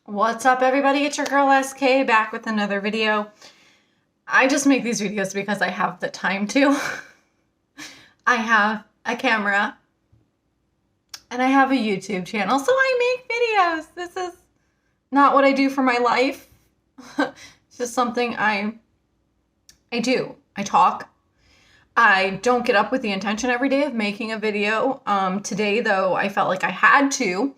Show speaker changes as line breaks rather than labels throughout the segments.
What's up, everybody? It's your girl SK back with another video. I just make these videos because I have the time to. I have a camera and I have a YouTube channel, so I make videos. This is not what I do for my life. It's just something I do. I talk. I don't get up with the intention every day of making a video. Today, though, I felt like I had to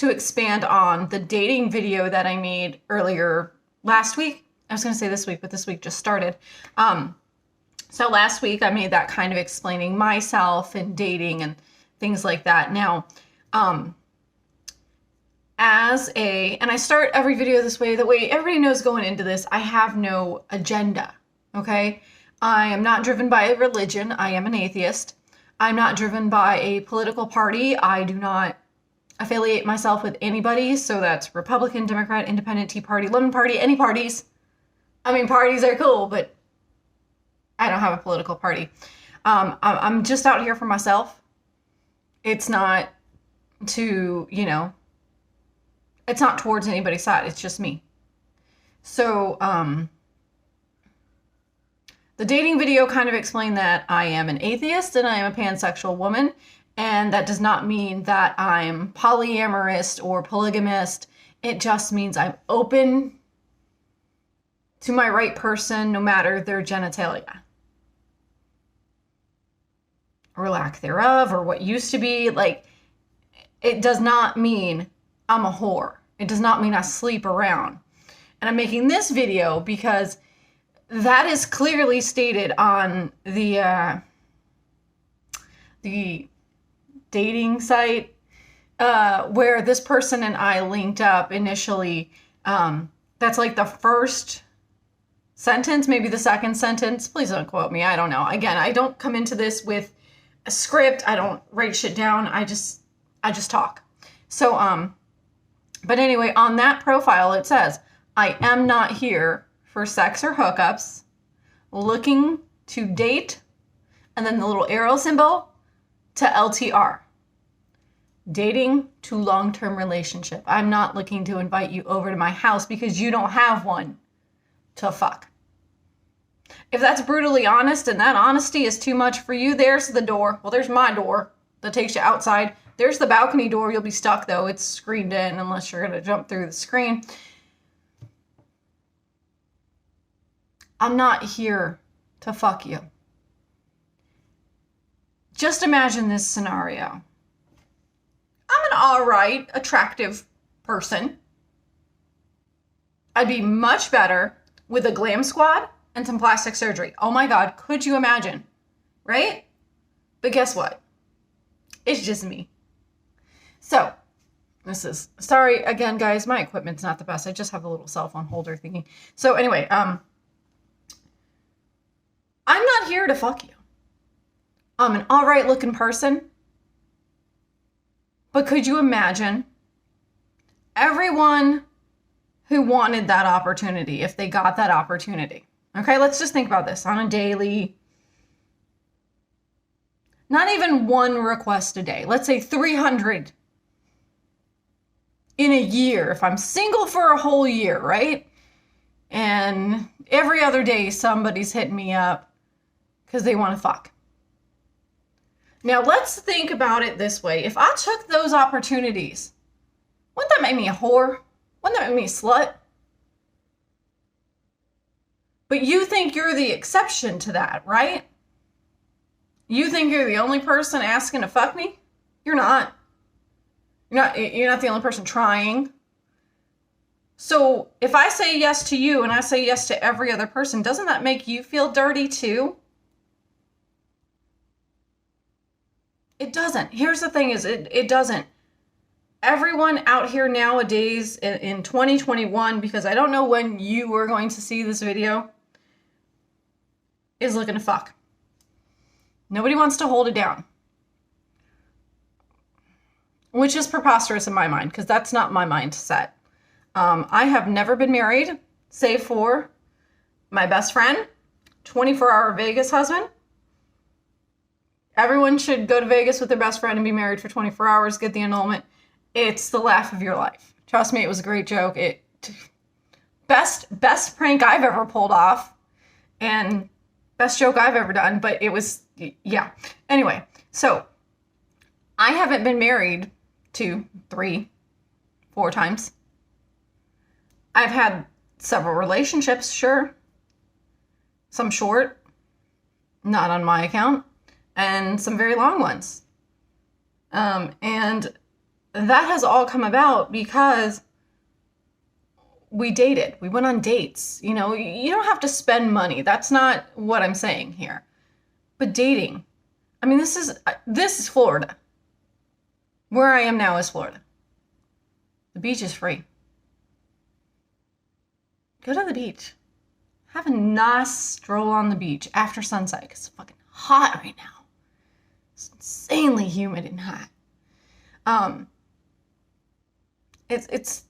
expand on the dating video that I made earlier last week. I was going to say this week, but this week just started. So last week I made that kind of explaining myself and dating and things like that. Now, and I start every video this way, the way everybody knows going into this, I have no agenda, okay? I am not driven by a religion. I am an atheist. I'm not driven by a political party. I do not affiliate myself with anybody, so that's Republican, Democrat, Independent, Tea Party, Lemon Party, any parties. I mean, parties are cool, but I don't have a political party. I'm just out here for myself. It's not to, it's not towards anybody's side. It's just me. So, the dating video kind of explained that I am an atheist and I am a pansexual woman. And that does not mean that I'm polyamorous or polygamist. It just means I'm open to my right person, no matter their genitalia. Or lack thereof, or what used to be. Like, it does not mean I'm a whore. It does not mean I sleep around. And I'm making this video because that is clearly stated on the dating site where this person and I linked up initially. That's like the first sentence, maybe the second sentence. Please don't quote me. I don't know. Again, I don't come into this with a script. I don't write shit down. I just talk. So, but anyway, on that profile, it says, I am not here for sex or hookups, looking to date, and then the little arrow symbol to LTR. Dating to long-term relationship. I'm not looking to invite you over to my house because you don't have one to fuck. If that's brutally honest and that honesty is too much for you, there's the door. Well, there's my door that takes you outside. There's the balcony door. You'll be stuck, though. It's screened in unless you're going to jump through the screen. I'm not here to fuck you. Just imagine this scenario. I'm an alright, attractive person. I'd be much better with a glam squad and some plastic surgery. Oh my God, could you imagine? Right? But guess what? It's just me. So, sorry again, guys, my equipment's not the best. I just have a little cell phone holder thingy. So anyway, I'm not here to fuck you. I'm an alright looking person. But could you imagine everyone who wanted that opportunity, if they got that opportunity? Okay, let's just think about this on a daily, not even one request a day. Let's say 300 in a year. If I'm single for a whole year, right? And every other day somebody's hitting me up because they want to fuck. Now, let's think about it this way. If I took those opportunities, wouldn't that make me a whore? Wouldn't that make me a slut? But you think you're the exception to that, right? You think you're the only person asking to fuck me? You're not. You're not the only person trying. So if I say yes to you and I say yes to every other person, doesn't that make you feel dirty too? It doesn't. Here's the thing is, it doesn't. Everyone out here nowadays in 2021, because I don't know when you are going to see this video, is looking to fuck. Nobody wants to hold it down. Which is preposterous in my mind, because that's not my mindset. I have never been married, save for my best friend, 24-hour Vegas husband. Everyone should go to Vegas with their best friend and be married for 24 hours, get the annulment. It's the laugh of your life. Trust me, it was a great joke. Best prank I've ever pulled off, and best joke I've ever done, but it was, yeah. Anyway, so I haven't been married 2, 3, 4 times. I've had several relationships, sure. Some short, not on my account, and some very long ones. And that has all come about because we dated. We went on dates. You know, you don't have to spend money. That's not what I'm saying here. But dating. I mean, this is Florida. Where I am now is Florida. The beach is free. Go to the beach. Have a nice stroll on the beach after sunset. It's fucking hot right now. It's insanely humid and hot. It's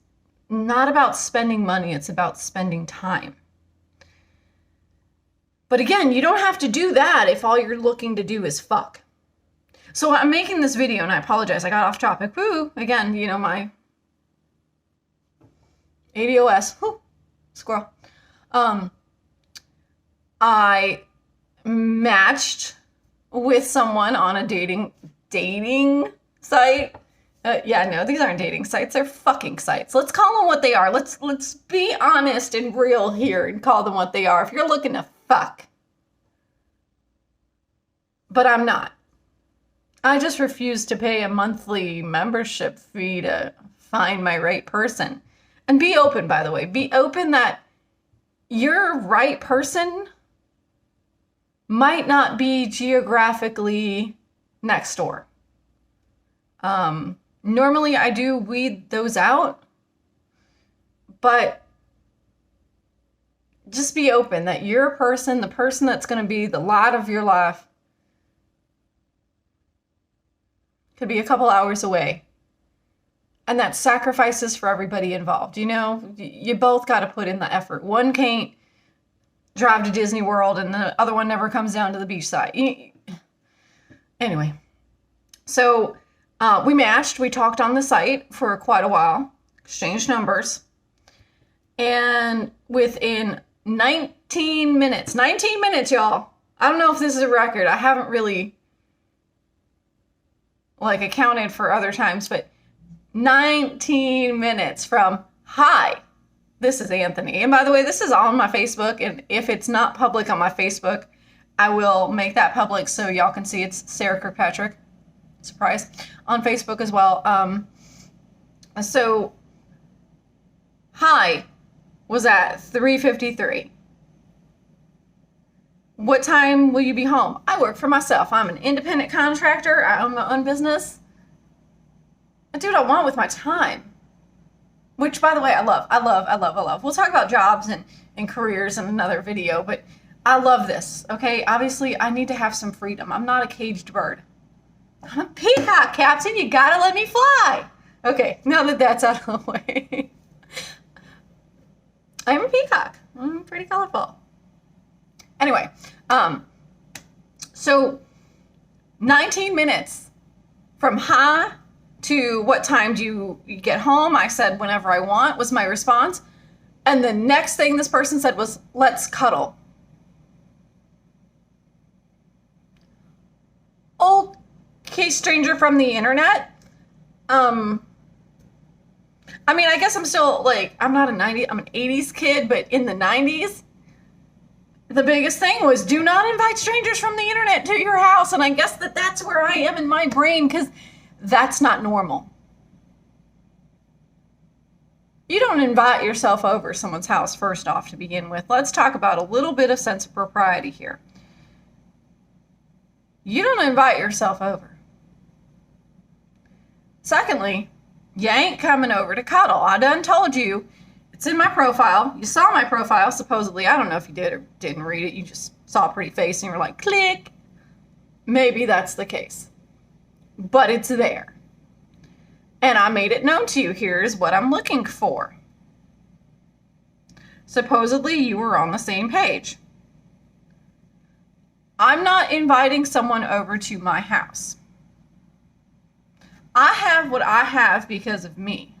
not about spending money. It's about spending time. But again, you don't have to do that if all you're looking to do is fuck. So I'm making this video, and I apologize. I got off topic. Woo! Again, you know, my ADOS. Whoo! Squirrel. I matched with someone on a dating site. Yeah, no, these aren't dating sites. They're fucking sites. Let's call them what they are. Let's be honest and real here and call them what they are. If you're looking to fuck. But I'm not. I just refuse to pay a monthly membership fee to find my right person. And be open, by the way. Be open that your right person might not be geographically next door. Normally I do weed those out, but just be open that your person, the person that's going to be the lot of your life, could be a couple hours away. And that's sacrifices for everybody involved. You know, you both got to put in the effort. One can't drive to Disney World and the other one never comes down to the beach side. Anyway, so we matched. We talked on the site for quite a while, exchanged numbers. And within 19 minutes, y'all. I don't know if this is a record. I haven't really accounted for other times, but 19 minutes from, hi, this is Anthony. And by the way, this is all on my Facebook. And if it's not public on my Facebook, I will make that public so y'all can see it's Sarah Kirkpatrick. Surprise. On Facebook as well. So, hi was at 3:53. What time will you be home? I work for myself. I'm an independent contractor. I own my own business. I do what I want with my time. Which, by the way, I love. We'll talk about jobs and careers in another video, but I love this, okay? Obviously, I need to have some freedom. I'm not a caged bird. I'm a peacock, Captain. You gotta let me fly. Okay, now that that's out of the way. I'm a peacock. I'm pretty colorful. Anyway, so 19 minutes from hi to what time do you get home? I said whenever I want was my response. And the next thing this person said was, let's cuddle. Okay, stranger from the internet. I mean, I guess I'm still I'm not I'm an 80s kid, but in the 90s, the biggest thing was do not invite strangers from the internet to your house. And I guess that's where I am in my brain, because that's not normal. You don't invite yourself over someone's house, first off, to begin with. Let's talk about a little bit of sense of propriety here. You don't invite yourself over. Secondly, you ain't coming over to cuddle. I done told you. It's in my profile. You saw my profile, supposedly. I don't know if you did or didn't read it. You just saw a pretty face and you were like, click. Maybe that's the case. But it's there. And I made it known to you. Here's what I'm looking for. Supposedly you were on the same page. I'm not inviting someone over to my house. I have what I have because of me.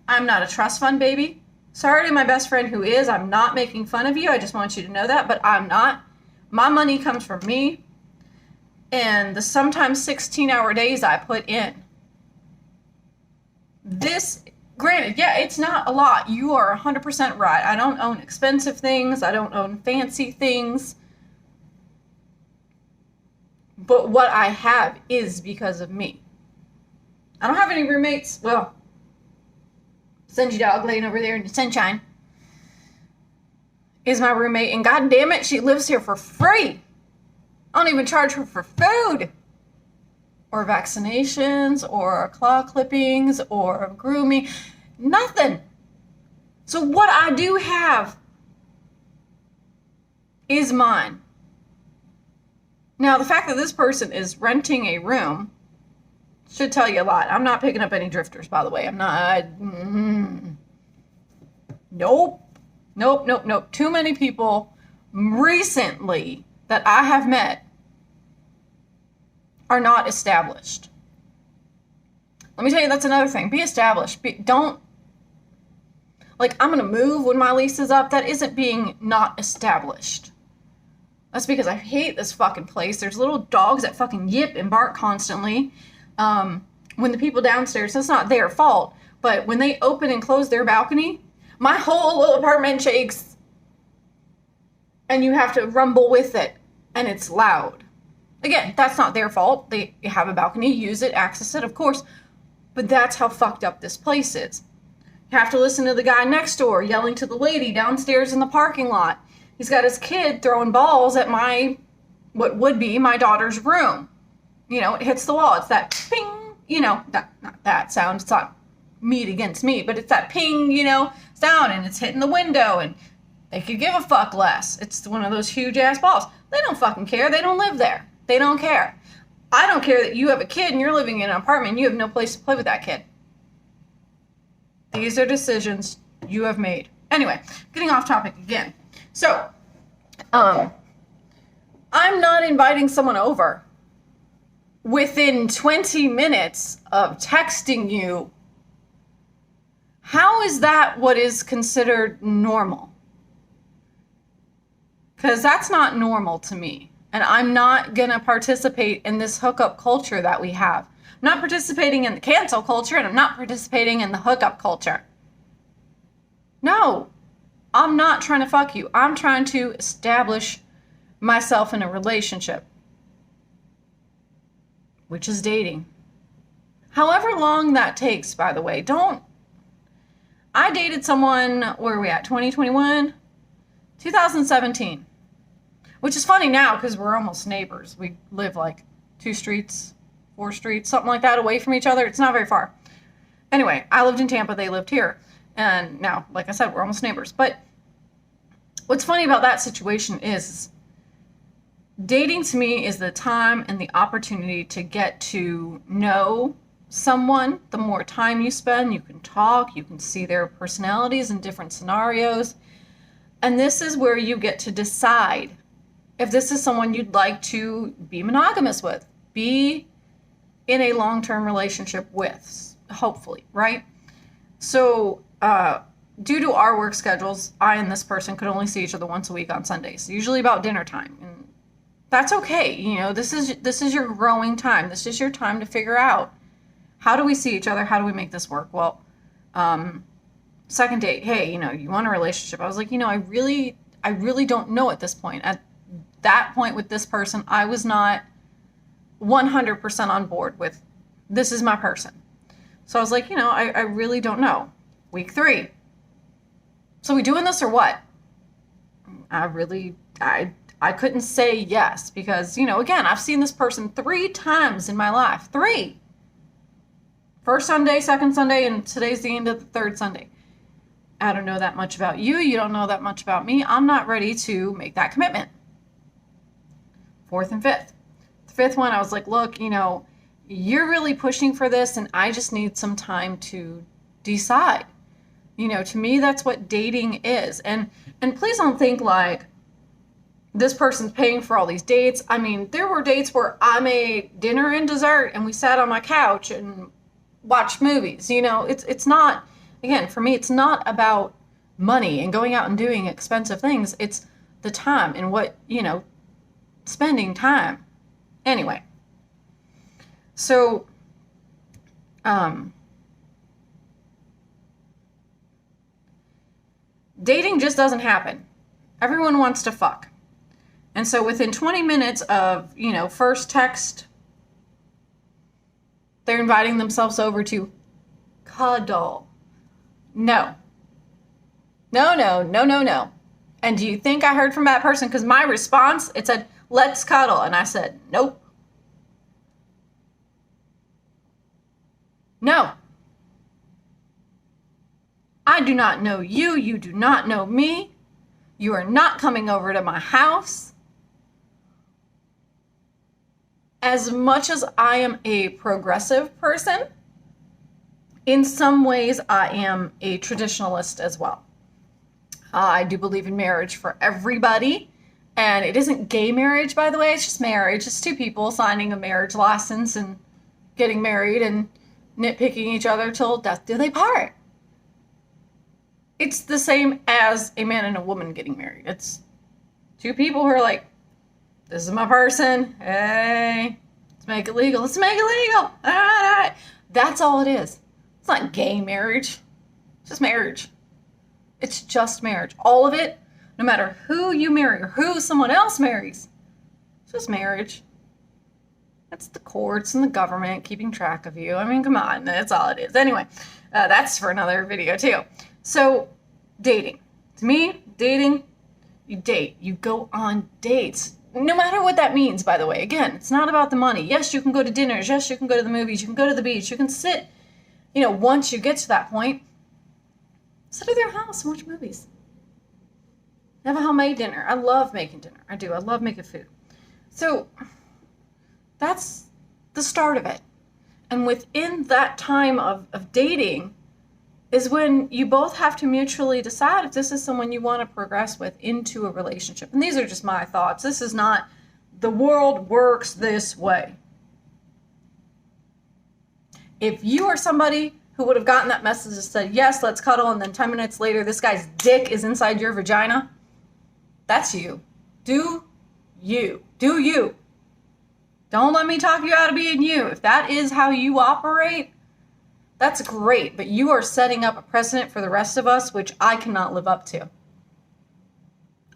I'm not a trust fund baby. Sorry to my best friend who is. I'm not making fun of you. I just want you to know that, but I'm not. My money comes from me and the sometimes 16-hour days I put in. This, granted, yeah, it's not a lot. You are 100% right. I don't own expensive things. I don't own fancy things. But what I have is because of me. I don't have any roommates. Well, Sungy Dog laying over there in the sunshine is my roommate, and god damn it, she lives here for free. I don't even charge her for food or vaccinations or claw clippings or grooming. Nothing. So what I do have is mine. Now, the fact that this person is renting a room should tell you a lot. I'm not picking up any drifters, by the way. I'm not. Nope. Too many people recently that I have met are not established. Let me tell you, that's another thing. Be established. Don't, like, I'm going to move when my lease is up. That isn't being not established. That's because I hate this fucking place. There's little dogs that fucking yip and bark constantly. When the people downstairs, it's not their fault, but when they open and close their balcony, my whole little apartment shakes and you have to rumble with it and it's loud. Again, that's not their fault. They have a balcony, use it, access it, of course, but that's how fucked up this place is. You have to listen to the guy next door yelling to the lady downstairs in the parking lot. He's got his kid throwing balls at what would be my daughter's room. You know, it hits the wall. It's that ping, you know, not that sound. It's not meat against meat, but it's that ping, you know, sound, and it's hitting the window, and they could give a fuck less. It's one of those huge ass balls. They don't fucking care. They don't live there. They don't care. I don't care that you have a kid and you're living in an apartment and you have no place to play with that kid. These are decisions you have made. Anyway, getting off topic again. So, I'm not inviting someone over within 20 minutes of texting you. How is that what is considered normal? Because that's not normal to me. And I'm not going to participate in this hookup culture that we have. I'm not participating in the cancel culture, and I'm not participating in the hookup culture. No, I'm not trying to fuck you. I'm trying to establish myself in a relationship, which is dating. However long that takes, by the way. I dated someone, where are we at, 2021? 2017. Which is funny now because we're almost neighbors. We live like 2 streets, 4 streets, something like that away from each other. It's not very far. Anyway, I lived in Tampa, they lived here. And now, like I said, we're almost neighbors. But what's funny about that situation is dating to me is the time and the opportunity to get to know someone. The more time you spend, you can talk, you can see their personalities in different scenarios. And this is where you get to decide if this is someone you'd like to be monogamous with, be in a long-term relationship with, hopefully, right? So, due to our work schedules, I and this person could only see each other once a week on Sundays, usually about dinner time. And that's okay. You know, this is your growing time. This is your time to figure out, how do we see each other? How do we make this work? Well, second date, hey, you know, you want a relationship? I was like, you know, I really don't know at this point. At that point with this person, I was not 100% on board with, this is my person. So I was like, you know, I really don't know. Week 3. So we doing this or what? I couldn't say yes because, you know, again, I've seen this person 3 times in my life. 3. First Sunday, second Sunday, and today's the end of the 3rd Sunday. I don't know that much about you. You don't know that much about me. I'm not ready to make that commitment. 4th and 5th. The 5th one, I was like, look, you know, you're really pushing for this and I just need some time to decide. You know, to me, that's what dating is. And please don't think like this person's paying for all these dates. I mean, there were dates where I made dinner and dessert and we sat on my couch and watched movies. You know, it's not Again, for me, it's not about money and going out and doing expensive things. It's the time and what, spending time. Anyway, so, dating just doesn't happen. Everyone wants to fuck. And so within 20 minutes of, first text, they're inviting themselves over to cuddle. No. No, no, no, no, no. And do you think I heard from that person? Because my response, it said, let's cuddle. And I said, nope. No. I do not know you. You do not know me. You are not coming over to my house. As much as I am a progressive person, in some ways I am a traditionalist as well. I do believe in marriage for everybody. And it isn't gay marriage, by the way. It's just marriage. It's two people signing a marriage license and getting married and nitpicking each other till death do they part. It's the same as a man and a woman getting married. It's two people who are like, this is my person. Hey, let's make it legal. Let's make it legal. All right. That's all it is. It's not gay marriage. It's just marriage. It's just marriage. All of it, no matter who you marry or who someone else marries, it's just marriage. It's the courts and the government keeping track of you. I mean, come on. That's all it is. Anyway, that's for another video too. So, dating. To me, dating, you date. You go on dates. No matter what that means, by the way. Again, it's not about the money. Yes, you can go to dinners. Yes, you can go to the movies. You can go to the beach. You can sit, once you get to that point, sit at their house and watch movies. Have a homemade dinner. I love making dinner. I do. I love making food. So, that's the start of it. And within that time of dating is when you both have to mutually decide if this is someone you want to progress with into a relationship. And these are just my thoughts. This is not, the world works this way. If you are somebody who would have gotten that message that said, yes, let's cuddle, and then 10 minutes later, this guy's dick is inside your vagina, that's you. Do you. Do you. Don't let me talk you out of being you. If that is how you operate, that's great, but you are setting up a precedent for the rest of us, which I cannot live up to.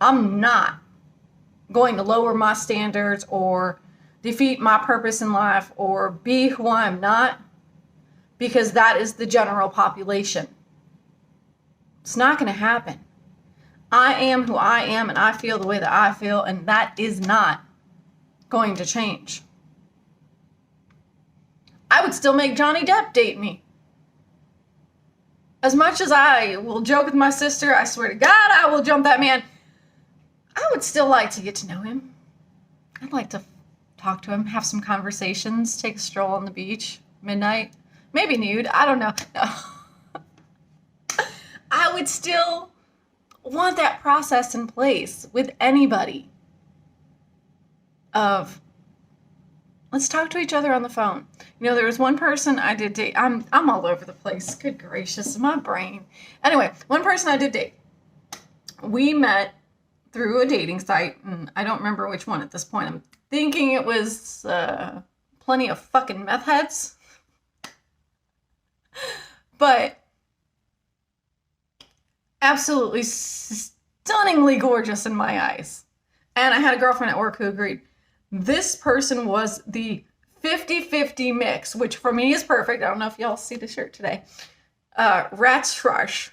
I'm not going to lower my standards or defeat my purpose in life or be who I'm not because that is the general population. It's not going to happen. I am who I am and I feel the way that I feel, and that is not going to change. I would still make Johnny Depp date me. As much as I will joke with my sister, I swear to God, I will jump that man. I would still like to get to know him. I'd like to talk to him, have some conversations, take a stroll on the beach, midnight, maybe nude, I don't know. No. I would still want that process in place with anybody of, let's talk to each other on the phone. There was one person I did date. I'm all over the place. Good gracious, my brain. Anyway, one person I did date. We met through a dating site, and I don't remember which one at this point. I'm thinking it was Plenty of Fucking Meth Heads. But absolutely stunningly gorgeous in my eyes. And I had a girlfriend at work who agreed. This person was the 50-50 mix, which for me is perfect. I don't know if y'all see the shirt today. Rat's Rush.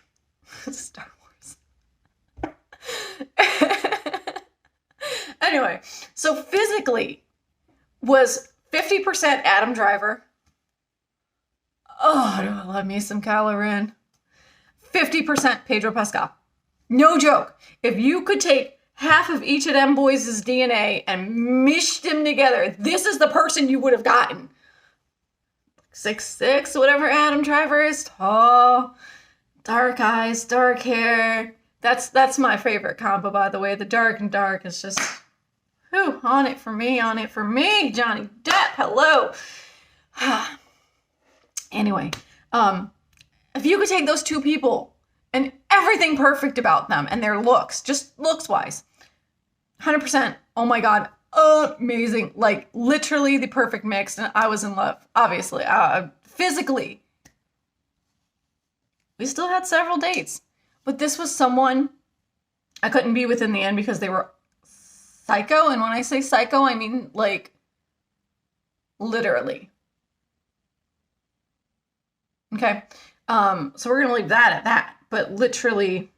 Star Wars. Anyway, so physically was 50% Adam Driver. Oh, do I love me some Kylo Ren. 50% Pedro Pascal. No joke. If you could take half of each of them boys' DNA and mish them together, this is the person you would have gotten. 6'6", whatever Adam Driver is, tall, dark eyes, dark hair. That's my favorite combo, by the way. The dark and dark is just, whew, on it for me, Johnny Depp, hello. Anyway, If you could take those two people and everything perfect about them and their looks, just looks wise, 100%, oh my God, amazing. Like literally the perfect mix. And I was in love, obviously, physically. We still had several dates, but this was someone I couldn't be with in the end because they were psycho. And when I say psycho, I mean like literally. Okay. So we're going to leave that at that, but literally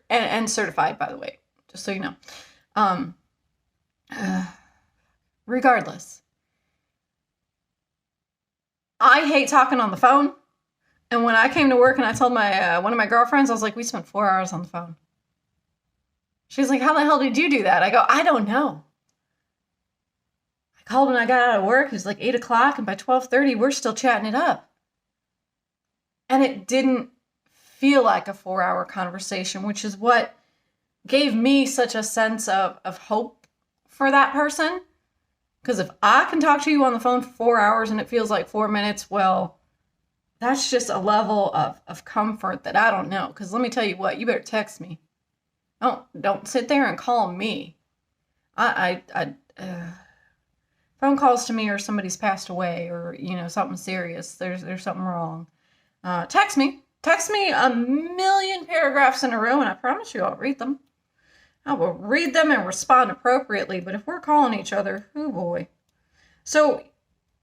and certified, by the way, just so you know. Regardless, I hate talking on the phone. And when I came to work and I told my one of my girlfriends, I was like, we spent 4 hours on the phone. She's like, how the hell did you do that? I go, I don't know. I called when I got out of work. It was like 8 o'clock. And by 12:30, we're still chatting it up. And it didn't feel like a 4-hour conversation, which is what gave me such a sense of hope for that person. Because if I can talk to you on the phone for 4 hours and it feels like 4 minutes, well, that's just a level of comfort that I don't know. Because let me tell you what, you better text me. Don't sit there and call me. Phone calls to me or somebody's passed away or, something serious. There's something wrong. Text me a million paragraphs in a row, and I promise you I'll read them. I will read them and respond appropriately. But if we're calling each other, oh boy. So,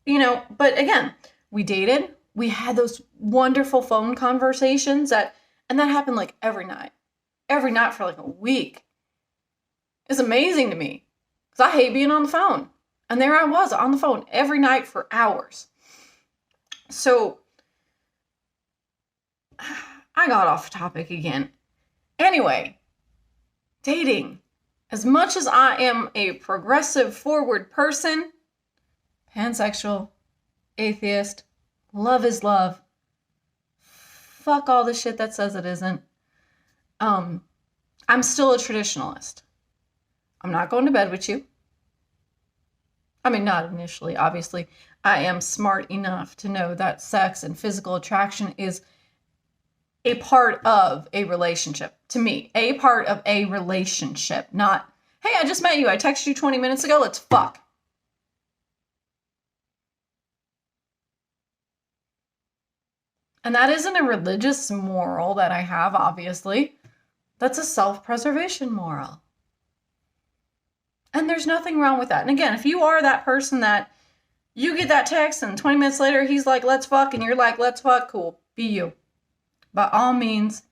but again, we dated. We had those wonderful phone conversations and that happened like every night for like a week. It's amazing to me because I hate being on the phone. And there I was on the phone every night for hours. So I got off topic again. Anyway, dating. As much as I am a progressive, forward person, pansexual, atheist, love is love. Fuck all the shit that says it isn't. I'm still a traditionalist. I'm not going to bed with you. I mean, not initially, obviously. I am smart enough to know that sex and physical attraction is a part of a relationship. To me, a part of a relationship. Not, hey, I just met you. I texted you 20 minutes ago. Let's fuck. And that isn't a religious moral that I have, obviously. That's a self-preservation moral. And there's nothing wrong with that. And again, if you are that person that you get that text and 20 minutes later he's like, let's fuck, and you're like, let's fuck, cool. Be you. By all means,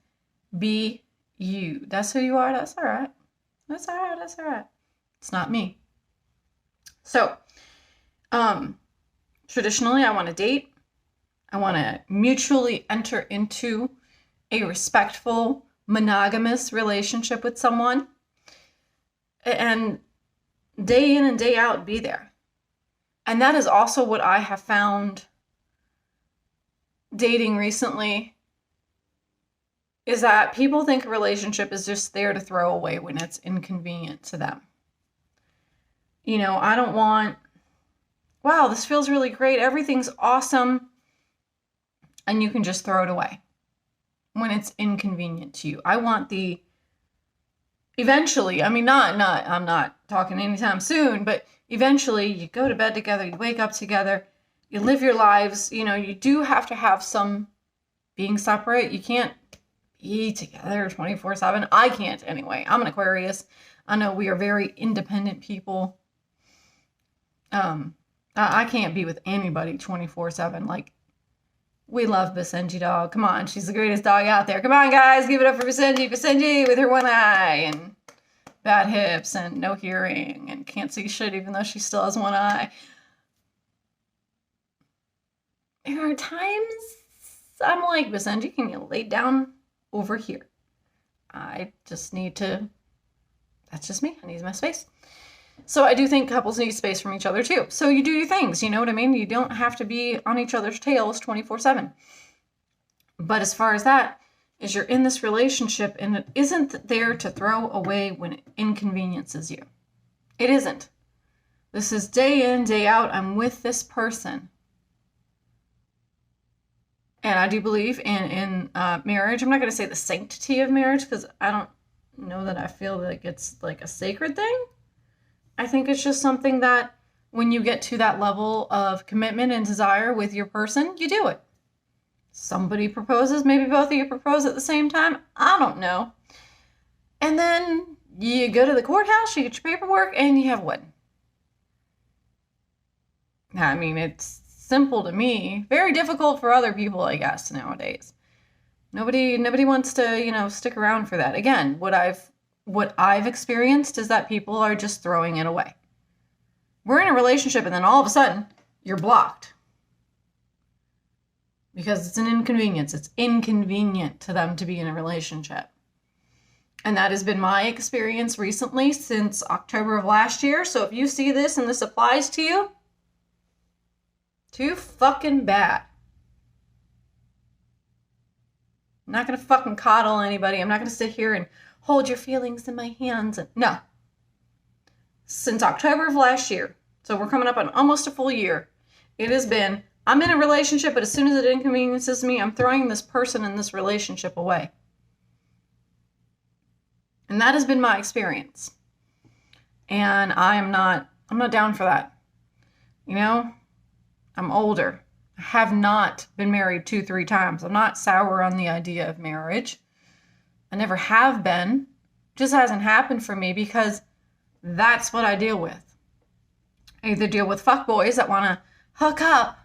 be you. That's who you are. That's all right. That's all right. That's all right. It's not me. So, traditionally, I want to date. I want to mutually enter into a respectful, monogamous relationship with someone. And day in and day out, be there. And that is also what I have found dating recently, is that people think a relationship is just there to throw away when it's inconvenient to them. I don't want, wow, this feels really great. Everything's awesome. And you can just throw it away when it's inconvenient to you. I want eventually, I mean, I'm not talking anytime soon, but eventually you go to bed together, you wake up together, you live your lives. You do have to have some being separate. You can't be together 24/7. I can't anyway. I'm an Aquarius. I know we are very independent people. I can't be with anybody 24/7. Like, we love Basenji dog. Come on, she's the greatest dog out there. Come on, guys, give it up for Basenji. Basenji with her one eye and bad hips and no hearing and can't see shit even though she still has one eye. There are times I'm like, Basenji, can you lay down over here? I just need to, that's just me. I need my space. So I do think couples need space from each other too. So you do your things, you know what I mean? You don't have to be on each other's tails 24/7. But as far as that, is you're in this relationship and it isn't there to throw away when it inconveniences you. It isn't. This is day in, day out. I'm with this person. And I do believe in marriage. I'm not going to say the sanctity of marriage because I don't know that I feel like it's like a sacred thing. I think it's just something that when you get to that level of commitment and desire with your person, you do it. Somebody proposes, maybe both of you propose at the same time. I don't know. And then you go to the courthouse, you get your paperwork, and you have a wedding. I mean, it's simple to me. Very difficult for other people, I guess, nowadays. Nobody wants to, stick around for that. Again, what I've experienced is that people are just throwing it away. We're in a relationship and then all of a sudden you're blocked. Because it's an inconvenience. It's inconvenient to them to be in a relationship. And that has been my experience recently since October of last year. So if you see this and this applies to you, too fucking bad. I'm not going to fucking coddle anybody. I'm not going to sit here and hold your feelings in my hands. No. Since October of last year, so we're coming up on almost a full year, it has been, I'm in a relationship, but as soon as it inconveniences me, I'm throwing this person in this relationship away. And that has been my experience. And I'm not down for that. I'm older. I have not been married 2-3 times. I'm not sour on the idea of marriage. I never have been. It just hasn't happened for me because that's what I deal with. I either deal with fuckboys that want to hook up,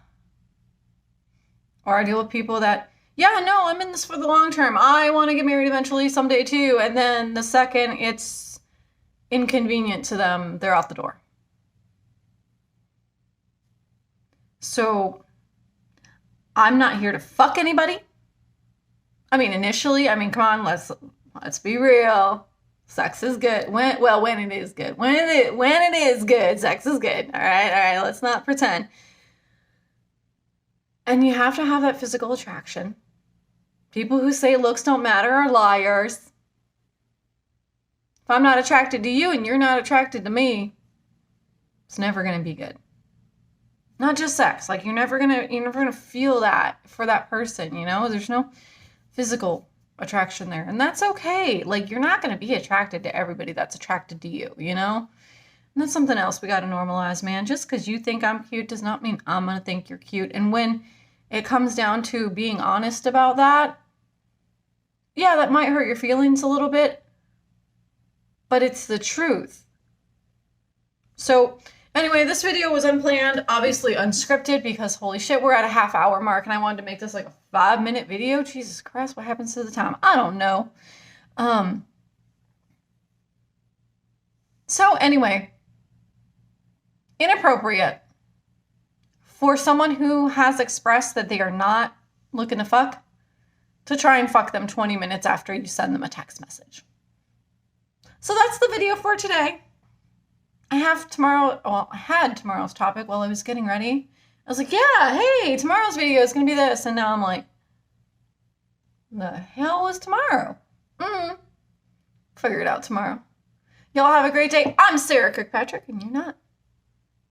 or I deal with people that, yeah, no, I'm in this for the long term. I want to get married eventually someday too. And then the second it's inconvenient to them, they're out the door. So I'm not here to fuck anybody. I mean, initially, come on, let's be real. Sex is good. When it is good. When it is good, sex is good. All right, let's not pretend. And you have to have that physical attraction. People who say looks don't matter are liars. If I'm not attracted to you and you're not attracted to me, it's never going to be good. Not just sex. Like you're never gonna feel that for that person, There's no physical attraction there. And that's okay. Like you're not gonna be attracted to everybody that's attracted to you, And that's something else we gotta normalize, man. Just because you think I'm cute does not mean I'm gonna think you're cute. And when it comes down to being honest about that, yeah, that might hurt your feelings a little bit, but it's the truth. So anyway, this video was unplanned, obviously unscripted, because holy shit, we're at a half-hour mark and I wanted to make this like a 5-minute video. Jesus Christ, what happens to the time? I don't know. So anyway, inappropriate for someone who has expressed that they are not looking to fuck to try and fuck them 20 minutes after you send them a text message. So that's the video for today. I had tomorrow's topic while I was getting ready. I was like, yeah, hey, tomorrow's video is going to be this. And now I'm like, the hell was tomorrow? Figure it out tomorrow. Y'all have a great day. I'm Sarah Kirkpatrick, and you're not.